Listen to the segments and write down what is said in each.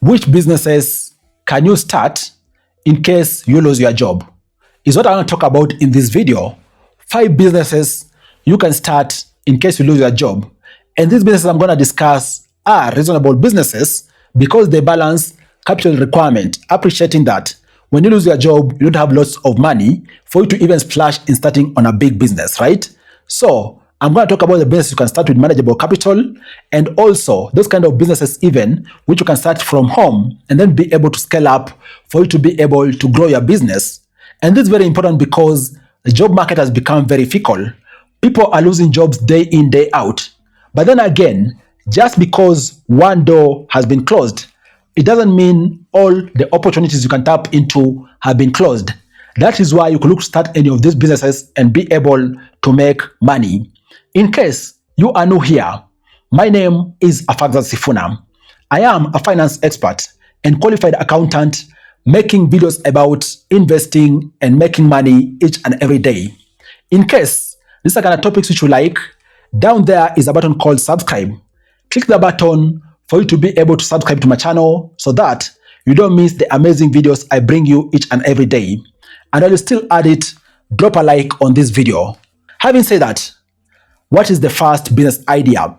Which businesses can you start in case you lose your job? Is what I want to talk about in this video. 5 businesses you can start in case you lose your job. And these businesses I'm going to discuss are reasonable businesses because they balance capital requirement, appreciating that when you lose your job, you don't have lots of money for you to even splash in starting on a big business, right? So I'm going to talk about the business you can start with manageable capital, and also those kind of businesses even which you can start from home and then be able to scale up for you to be able to grow your business. And this is very important because the job market has become very fickle. People are losing jobs day in, day out. But then again, just because one door has been closed, it doesn't mean all the opportunities you can tap into have been closed. That is why you could look to start any of these businesses and be able to make money. In case you are new here, my name is Afagza Sifuna. I am a finance expert and qualified accountant making videos about investing and making money each and every day. In case these are kind of topics which you like, down there is a button called subscribe. Click the button for you to be able to subscribe to my channel so that you don't miss the amazing videos I bring you each and every day. And while you still at it, drop a like on this video. Having said that, what is the first business idea?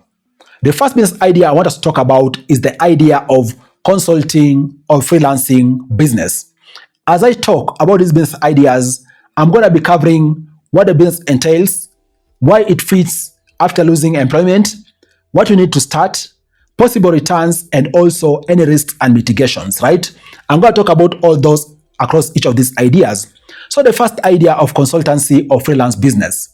The first business idea I want us to talk about is the idea of consulting or freelancing business. As I talk about these business ideas, I'm going to be covering what the business entails, why it fits after losing employment, what you need to start, possible returns, and also any risks and mitigations, right? I'm going to talk about all those across each of these ideas. So the first idea of consultancy or freelance business.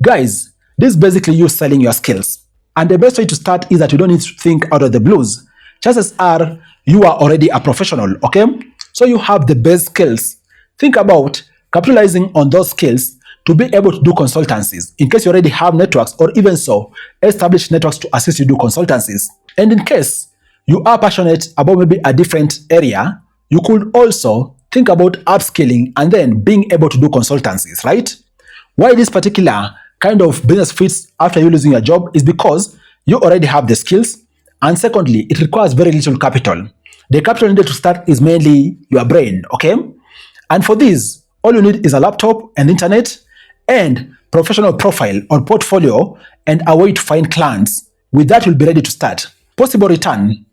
Guys, this is basically you selling your skills. And the best way to start is that you don't need to think out of the blues. Chances are you are already a professional, okay? So you have the best skills. Think about capitalizing on those skills to be able to do consultancies in case you already have networks, or even so, establish networks to assist you do consultancies. And in case you are passionate about maybe a different area, you could also think about upskilling and then being able to do consultancies, right? Why this particular kind of business fits after you losing your job is because you already have the skills, and secondly, it requires very little capital. The capital needed to start is mainly your brain, okay? And for this, all you need is a laptop and internet and professional profile or portfolio and a way to find clients. With that, you'll be ready to start. Possible return.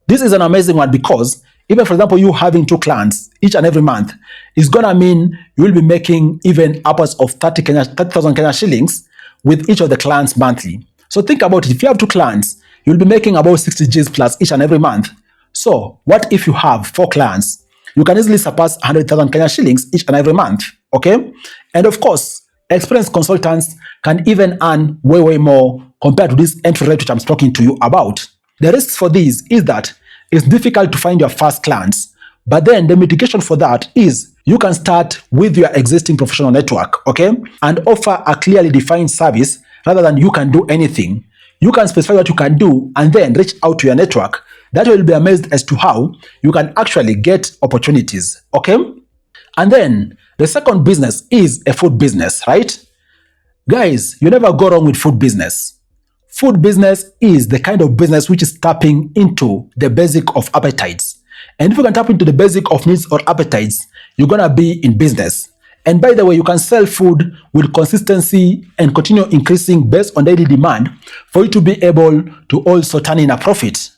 This is an amazing one because even, for example, you having 2 clients each and every month is going to mean you will be making even upwards of 30,000 Kenya shillings with each of the clients monthly. So think about it. If you have 2 clients, you'll be making about 60 Gs plus each and every month. So what if you have 4 clients? You can easily surpass 100,000 Kenya shillings each and every month, okay? And of course, experienced consultants can even earn way, way more compared to this entry rate which I'm talking to you about. The risks for this is that it's difficult to find your first clients, but then the mitigation for that is you can start with your existing professional network, okay, and offer a clearly defined service rather than you can do anything. You can specify what you can do and then reach out to your network. That will be amazed as to how you can actually get opportunities, okay? And then the second business is a food business, right? Guys, you never go wrong with food business. Food business is the kind of business which is tapping into the basic of appetites. And if you can tap into the basic of needs or appetites, you're going to be in business. And by the way, you can sell food with consistency and continue increasing based on daily demand for you to be able to also turn in a profit.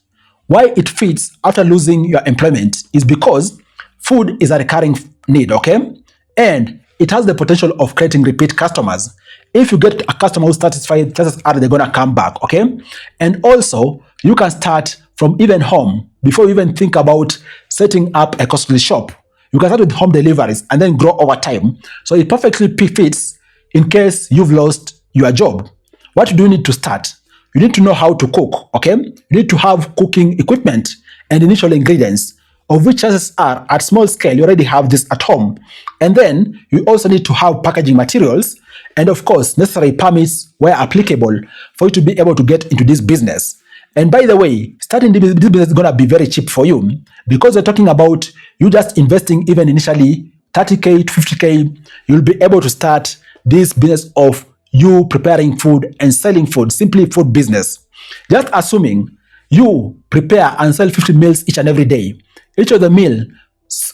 Why it fits after losing your employment is because food is a recurring need, okay? And it has the potential of creating repeat customers. If you get a customer who's satisfied, chances are they're going to come back, okay? And also, you can start from even home before you even think about setting up a costly shop. You can start with home deliveries and then grow over time. So it perfectly fits in case you've lost your job. What do you need to start? You need to know how to cook, okay? You need to have cooking equipment and initial ingredients, of which chances are at small scale, you already have this at home. And then you also need to have packaging materials and of course, necessary permits where applicable for you to be able to get into this business. And by the way, starting this business is going to be very cheap for you because we're talking about you just investing even initially 30K to 50K, you'll be able to start this business of you preparing food and selling food, simply food business. Just assuming you prepare and sell 50 meals each and every day, each of the meal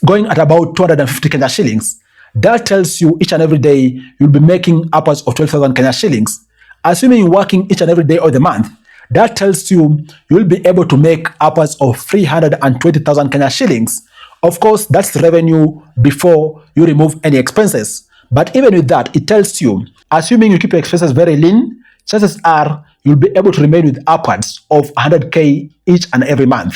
going at about 250 Kenya shillings, that tells you each and every day you'll be making upwards of 12,000 Kenya shillings. Assuming you're working each and every day of the month, that tells you you'll be able to make upwards of 320,000 Kenya shillings. Of course, that's revenue before you remove any expenses. But even with that, it tells you, assuming you keep your expenses very lean, chances are you'll be able to remain with upwards of 100K each and every month.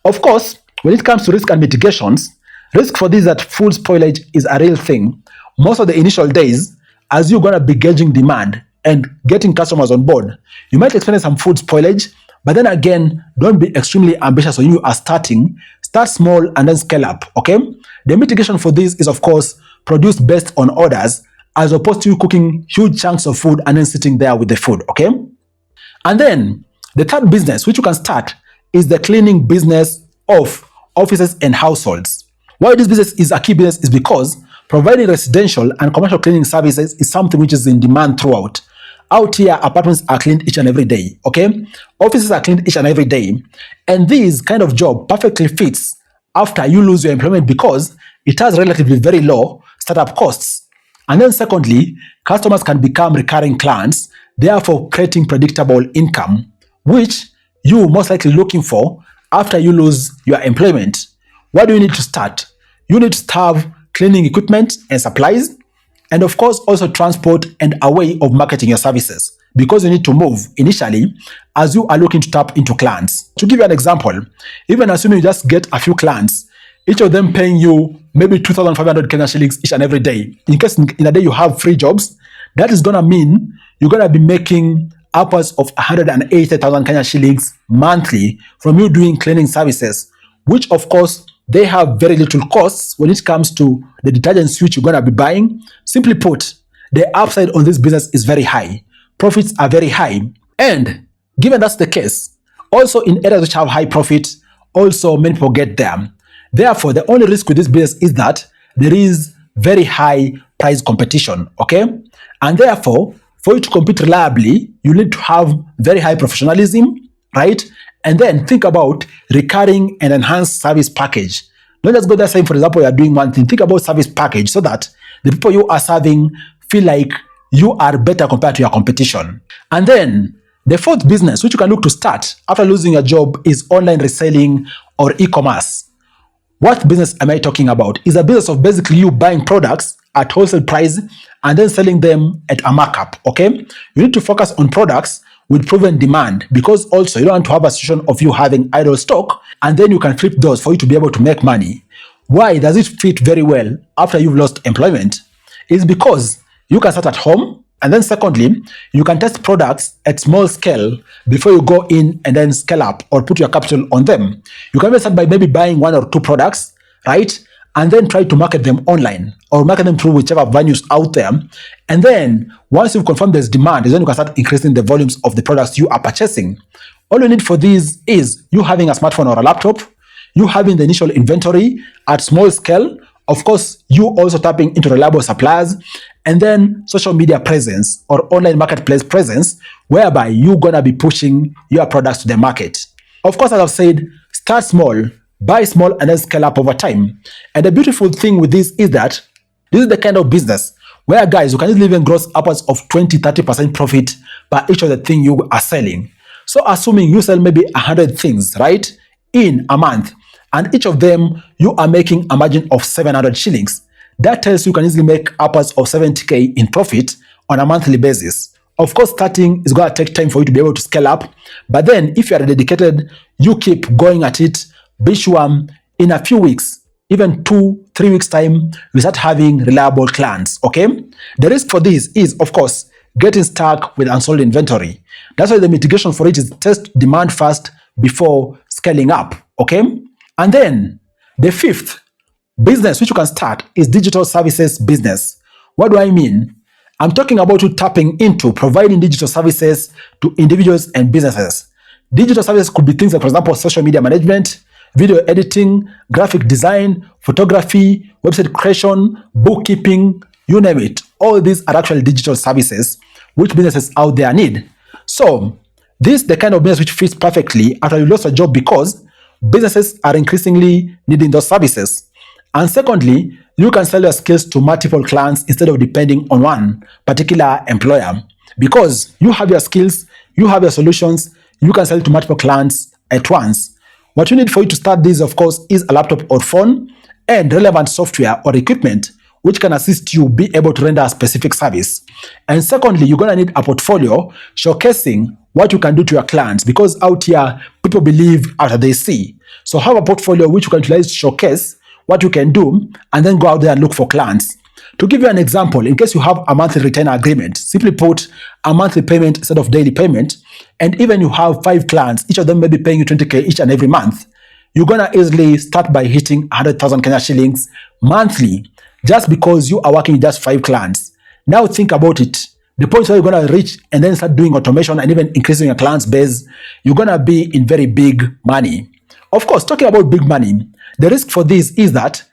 Of course, when it comes to risk and mitigations, risk for this that food spoilage is a real thing. Most of the initial days, as you're going to be gauging demand and getting customers on board, you might experience some food spoilage, but then again, don't be extremely ambitious when you are starting. Start small and then scale up, okay? The mitigation for this is, of course, produced based on orders, as opposed to you cooking huge chunks of food and then sitting there with the food, okay? And then the third business which you can start is the cleaning business of offices and households. Why this business is a key business is because providing residential and commercial cleaning services is something which is in demand throughout. Out here, apartments are cleaned each and every day, okay? Offices are cleaned each and every day. And this kind of job perfectly fits after you lose your employment because it has relatively very low startup costs. And then secondly, customers can become recurring clients, therefore creating predictable income, which you most likely looking for after you lose your employment. What do you need to start? You need to have cleaning equipment and supplies, and of course also transport and a way of marketing your services, because you need to move initially as you are looking to tap into clients. To give you an example, even assuming you just get a few clients, each of them paying you maybe 2,500 Kenya shillings each and every day. In case in a day you have free jobs, that is going to mean you're going to be making upwards of 180,000 Kenya shillings monthly from you doing cleaning services, which of course they have very little costs when it comes to the detergents which you're going to be buying. Simply put, the upside on this business is very high. Profits are very high. And given that's the case, also in areas which have high profit, also many people get them. Therefore, the only risk with this business is that there is very high price competition, okay? And therefore, for you to compete reliably, you need to have very high professionalism, right? And then think about recurring and enhanced service package. Don't just go there saying, for example, you are doing one thing. Think about service package so that the people you are serving feel like you are better compared to your competition. And then the fourth business, which you can look to start after losing your job, is online reselling or e-commerce. What business am I talking about? Is a business of basically you buying products at wholesale price and then selling them at a markup, okay? You need to focus on products with proven demand, because also you don't want to have a situation of you having idle stock and then you can flip those for you to be able to make money. Why does it fit very well after you've lost employment? It's because you can start at home, and then secondly, you can test products at small scale before you go in and then scale up or put your capital on them. You can start by maybe buying one or two products, right? And then try to market them online or market them through whichever venues out there. And then once you've confirmed there's demand, then you can start increasing the volumes of the products you are purchasing. All you need for this is you having a smartphone or a laptop, you having the initial inventory at small scale, of course, you also tapping into reliable suppliers, and then social media presence or online marketplace presence, whereby you're going to be pushing your products to the market. Of course, as I've said, start small, buy small, and then scale up over time. And the beautiful thing with this is that this is the kind of business where, guys, you can easily even gross upwards of 20-30% profit per each of the thing you are selling. So assuming you sell maybe 100 things, right, in a month, and each of them you are making a margin of 700 shillings, that tells you can easily make upwards of 70K in profit on a monthly basis. Of course, starting is going to take time for you to be able to scale up, but then if you are dedicated, you keep going at it, be sure in a few weeks, even 2-3 weeks time, you start having reliable clients, okay? The risk for this is, of course, getting stuck with unsold inventory. That's why the mitigation for it is test demand first before scaling up, okay? And then the fifth business which you can start is digital services business. What do I mean? I'm talking about you tapping into providing digital services to individuals and businesses. Digital services could be things like, for example, social media management, video editing, graphic design, photography, website creation, bookkeeping, you name it. All these are actually digital services which businesses out there need. So This is the kind of business which fits perfectly after you lost a job because businesses are increasingly needing those services. And secondly, you can sell your skills to multiple clients instead of depending on one particular employer. Because you have your skills, you have your solutions, you can sell it to multiple clients at once. What you need for you to start this, of course, is a laptop or phone and relevant software or equipment which can assist you be able to render a specific service. And secondly, you're going to need a portfolio showcasing what you can do to your clients because out here, people believe after they see. So have a portfolio which you can utilize to showcase what you can do and then go out there and look for clients. To give you an example, in case you have a monthly retainer agreement, simply put, a monthly payment instead of daily payment, and even you have 5 clients, each of them may be paying you 20K each and every month, you're going to easily start by hitting 100,000 Kenya shillings monthly just because you are working with just 5 clients. Now think about it. The point where you're going to reach and then start doing automation and even increasing your clients base, you're going to be in very big money. Of course, talking about big money, the risk for this is that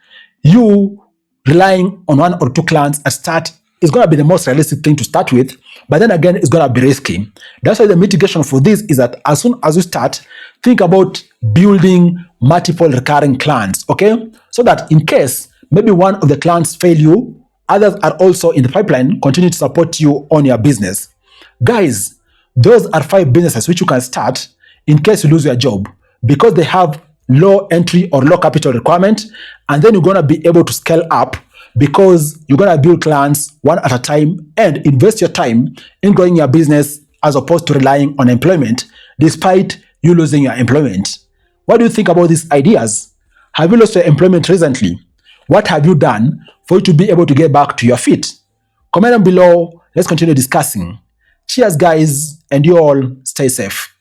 you relying on 1 or 2 clients at start is going to be the most realistic thing to start with, but then again, it's going to be risky. That's why the mitigation for this is that as soon as you start, think about building multiple recurring clients, okay? So that in case maybe one of the clients fail you, others are also in the pipeline, continue to support you on your business. Guys, those are 5 businesses which you can start in case you lose your job because they have low entry or low capital requirement, and then you're going to be able to scale up because you're going to build clients one at a time and invest your time in growing your business as opposed to relying on employment despite you losing your employment. What do you think about these ideas? Have you lost your employment recently? What have you done for you to be able to get back to your feet? Comment down below. Let's continue discussing. Cheers, guys, and you all stay safe.